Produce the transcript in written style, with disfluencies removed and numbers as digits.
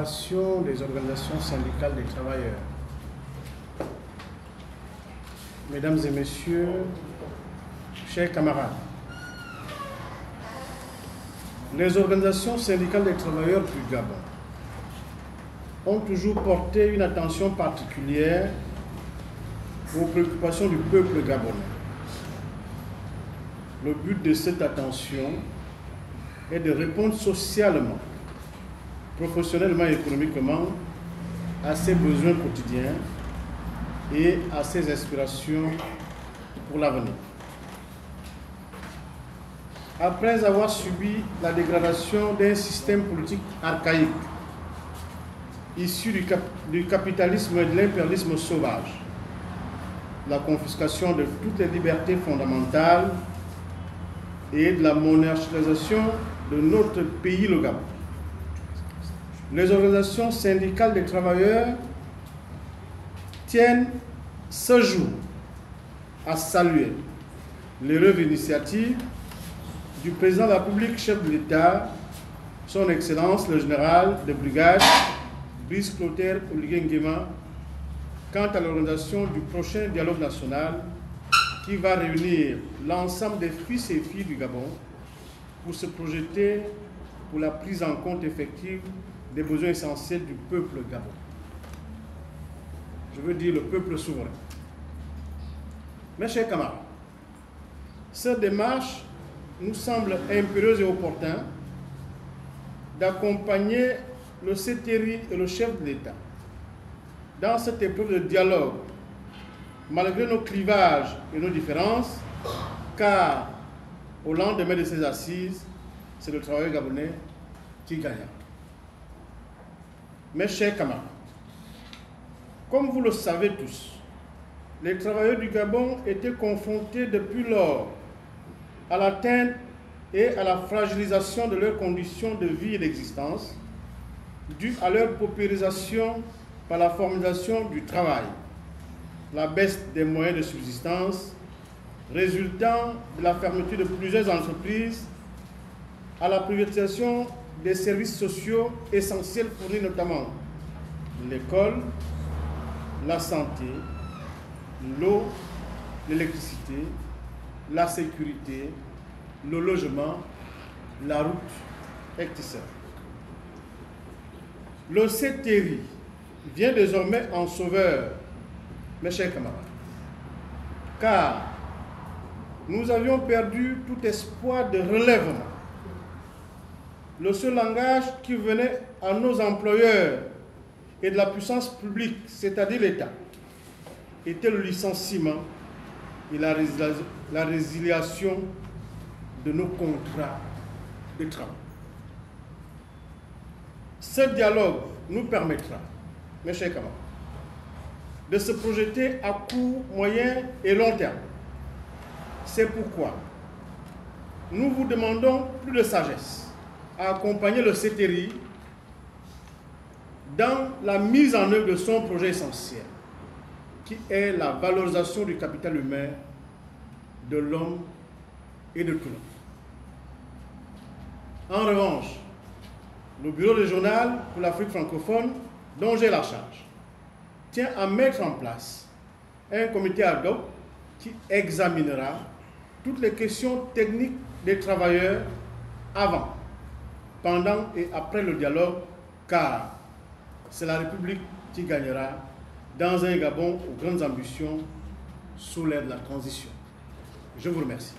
Fédération des organisations syndicales des travailleurs. Mesdames et messieurs, chers camarades, les organisations syndicales des travailleurs du Gabon ont toujours porté une attention particulière aux préoccupations du peuple gabonais. Le but de cette attention est de répondre socialement, professionnellement et économiquement à ses besoins quotidiens et à ses aspirations pour l'avenir. Après avoir subi la dégradation d'un système politique archaïque, issu du capitalisme et de l'impérialisme sauvage, la confiscation de toutes les libertés fondamentales et de la monarchisation de notre pays, le Gabon, les organisations syndicales des travailleurs tiennent ce jour à saluer l'heureuse initiative du président de la République, chef de l'État, son Excellence le général de brigade Brice Clotaire Oligui Nguema, quant à l'organisation du prochain dialogue national qui va réunir l'ensemble des fils et filles du Gabon pour se projeter pour la prise en compte effective des besoins essentiels du peuple gabonais. Je veux dire le peuple souverain. Mes chers camarades, cette démarche nous semble impérieuse et opportune d'accompagner le CTRI et le chef de l'État dans cette épreuve de dialogue, malgré nos clivages et nos différences, car au lendemain de ces assises, c'est le travailleur gabonais qui gagnera. Mes chers camarades, comme vous le savez tous, les travailleurs du Gabon étaient confrontés depuis lors à l'atteinte et à la fragilisation de leurs conditions de vie et d'existence, dues à leur paupérisation par la formalisation du travail, la baisse des moyens de subsistance résultant de la fermeture de plusieurs entreprises, à la privatisation des services sociaux essentiels fournis notamment l'école, la santé, l'eau, l'électricité, la sécurité, le logement, la route, etc. Le CTRI vient désormais en sauveur, mes chers camarades, car nous avions perdu tout espoir de relèvement. Le seul langage qui venait à nos employeurs et de la puissance publique, c'est-à-dire l'État, était le licenciement et la résiliation de nos contrats de travail. Ce dialogue nous permettra, mes chers camarades, de se projeter à court, moyen et long terme. C'est pourquoi nous vous demandons plus de sagesse à accompagner le CTRI dans la mise en œuvre de son projet essentiel, qui est la valorisation du capital humain, de l'homme et de tout l'homme. En revanche, le bureau régional pour l'Afrique francophone, dont j'ai la charge, tient à mettre en place un comité ad hoc qui examinera toutes les questions techniques des travailleurs avant, pendant et après le dialogue, car c'est la République qui gagnera dans un Gabon aux grandes ambitions sous l'ère de la transition. Je vous remercie.